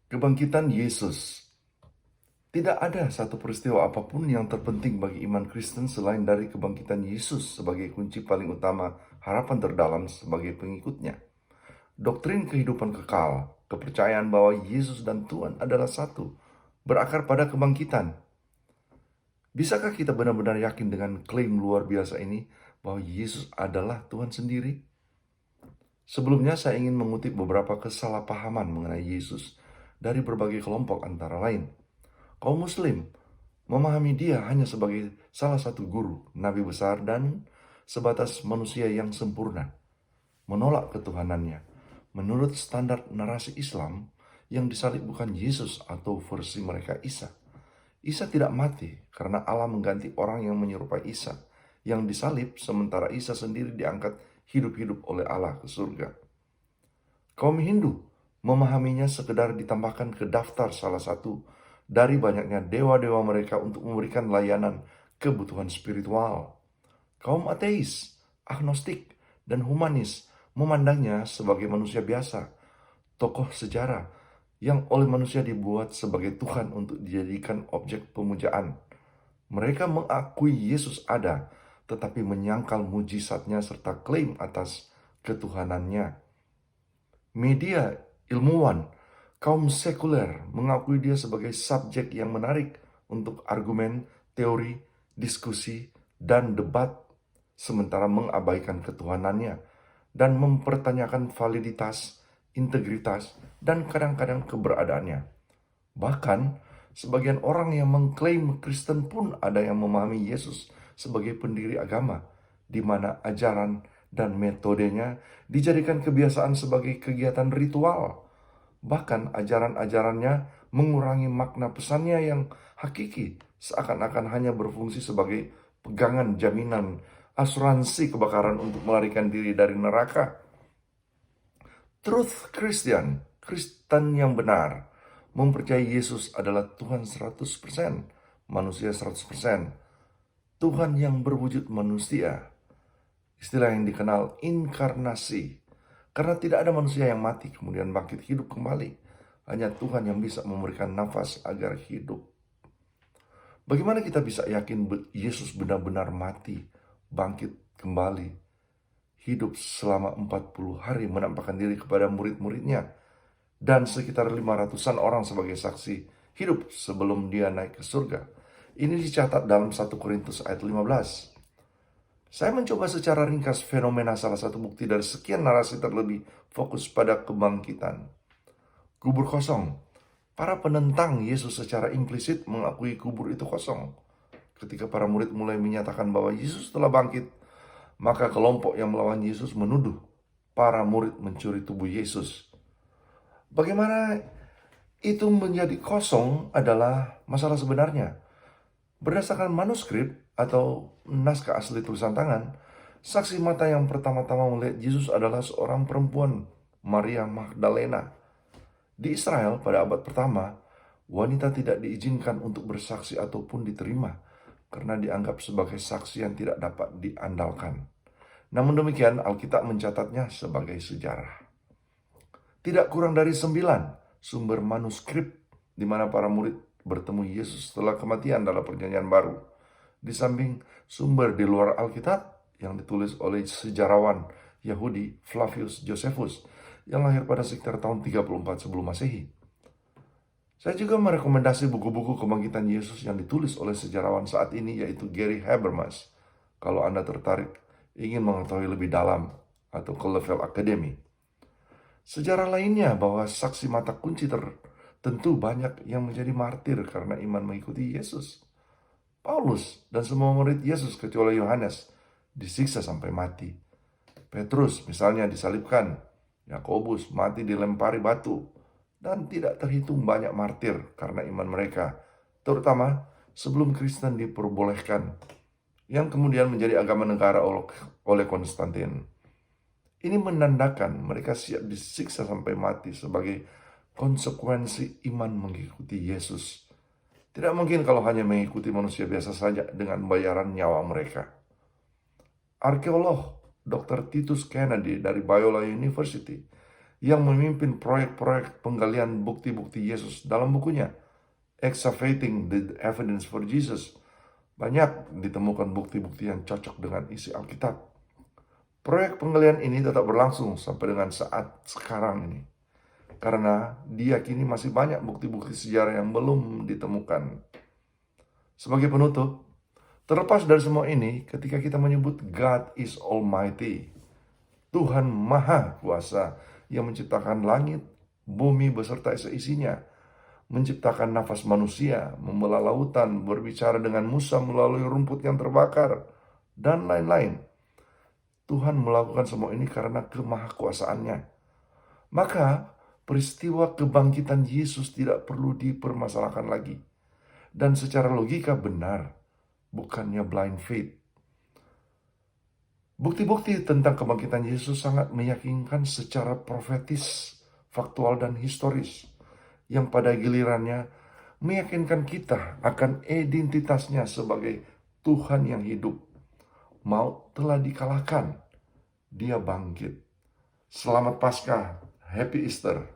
Kebangkitan Yesus. Tidak ada satu peristiwa apapun yang terpenting bagi iman Kristen selain dari kebangkitan Yesus sebagai kunci paling utama harapan terdalam sebagai pengikutnya. Doktrin kehidupan kekal, kepercayaan bahwa Yesus dan Tuhan adalah satu, berakar pada kebangkitan. Bisakah kita benar-benar yakin dengan klaim luar biasa ini bahwa Yesus adalah Tuhan sendiri? Sebelumnya saya ingin mengutip beberapa kesalahpahaman mengenai Yesus dari berbagai kelompok antara lain. Kaum Muslim memahami dia hanya sebagai salah satu guru, nabi besar, dan sebatas manusia yang sempurna. Menolak ketuhanannya. Menurut standar narasi Islam, yang disalib bukan Yesus atau versi mereka Isa. Isa tidak mati karena Allah mengganti orang yang menyerupai Isa, yang disalib sementara Isa sendiri diangkat hidup-hidup oleh Allah ke surga. Kaum Hindu memahaminya sekedar ditambahkan ke daftar salah satu dari banyaknya dewa-dewa mereka untuk memberikan layanan kebutuhan spiritual. Kaum ateis, agnostik, dan humanis memandangnya sebagai manusia biasa, tokoh sejarah yang oleh manusia dibuat sebagai Tuhan untuk dijadikan objek pemujaan. Mereka mengakui Yesus ada, tetapi menyangkal mujizatnya serta klaim atas ketuhanannya. Media, ilmuwan, kaum sekuler mengakui dia sebagai subjek yang menarik untuk argumen, teori, diskusi, dan debat, sementara mengabaikan ketuhanannya dan mempertanyakan validitas, integritas, dan kadang-kadang keberadaannya. Bahkan, sebagian orang yang mengklaim Kristen pun ada yang memahami Yesus sebagai pendiri agama, di mana ajaran dan metodenya dijadikan kebiasaan sebagai kegiatan ritual. Bahkan ajaran-ajarannya mengurangi makna pesannya yang hakiki, seakan-akan hanya berfungsi sebagai pegangan jaminan asuransi kebakaran untuk melarikan diri dari neraka. Truth Christian, Kristen yang benar, mempercayai Yesus adalah Tuhan 100%, manusia 100%, Tuhan yang berwujud manusia. Istilah yang dikenal inkarnasi. Karena tidak ada manusia yang mati kemudian bangkit hidup kembali. Hanya Tuhan yang bisa memberikan nafas agar hidup. Bagaimana kita bisa yakin Yesus benar-benar mati, bangkit kembali, hidup selama 40 hari menampakkan diri kepada murid-muridnya, dan sekitar 500-an orang sebagai saksi hidup sebelum dia naik ke surga. Ini dicatat dalam 1 Korintus ayat 15. Saya mencoba secara ringkas fenomena salah satu bukti dari sekian narasi terlebih fokus pada kebangkitan. Kubur kosong. Para penentang Yesus secara implisit mengakui kubur itu kosong. Ketika para murid mulai menyatakan bahwa Yesus telah bangkit, maka kelompok yang melawan Yesus menuduh para murid mencuri tubuh Yesus. Bagaimana itu menjadi kosong adalah masalah sebenarnya. Berdasarkan manuskrip atau naskah asli tulisan tangan, saksi mata yang pertama-tama melihat Yesus adalah seorang perempuan, Maria Magdalena. Di Israel pada abad pertama, wanita tidak diizinkan untuk bersaksi ataupun diterima karena dianggap sebagai saksi yang tidak dapat diandalkan. Namun demikian, Alkitab mencatatnya sebagai sejarah. Tidak kurang dari 9 sumber manuskrip di mana para murid bertemu Yesus setelah kematian dalam perjanjian baru. Di samping sumber di luar Alkitab yang ditulis oleh sejarawan Yahudi Flavius Josephus yang lahir pada sekitar tahun 34 sebelum Masehi. Saya juga merekomendasi buku-buku kebangkitan Yesus yang ditulis oleh sejarawan saat ini, yaitu Gary Habermas, kalau Anda tertarik ingin mengetahui lebih dalam atau ke level akademi. Sejarah lainnya bahwa saksi mata kunci tentu banyak yang menjadi martir karena iman mengikuti Yesus. Paulus dan semua murid Yesus kecuali Yohanes disiksa sampai mati. Petrus misalnya disalibkan, Yakobus mati dilempari batu, dan tidak terhitung banyak martir karena iman mereka, terutama sebelum Kristen diperbolehkan, yang kemudian menjadi agama negara oleh Konstantin. Ini menandakan mereka siap disiksa sampai mati sebagai konsekuensi iman mengikuti Yesus. Tidak mungkin kalau hanya mengikuti manusia biasa saja dengan bayaran nyawa mereka. Arkeolog Dr. Titus Kennedy dari Biola University yang memimpin proyek-proyek penggalian bukti-bukti Yesus dalam bukunya, Excavating the Evidence for Jesus. Banyak ditemukan bukti-bukti yang cocok dengan isi Alkitab. Proyek penggalian ini tetap berlangsung sampai dengan saat sekarang ini, karena diyakini masih banyak bukti-bukti sejarah yang belum ditemukan. Sebagai penutup, terlepas dari semua ini, ketika kita menyebut God is Almighty, Tuhan Maha Kuasa yang menciptakan langit, bumi beserta seisinya, menciptakan nafas manusia, membelah lautan, berbicara dengan Musa melalui rumput yang terbakar, dan lain-lain. Tuhan melakukan semua ini karena kemahakuasaannya. Maka peristiwa kebangkitan Yesus tidak perlu dipermasalahkan lagi. Dan secara logika benar, bukannya blind faith. Bukti-bukti tentang kebangkitan Yesus sangat meyakinkan secara profetis, faktual, dan historis, yang pada gilirannya meyakinkan kita akan identitasnya sebagai Tuhan yang hidup. Maut telah dikalahkan, Dia bangkit. Selamat Paskah, Happy Easter.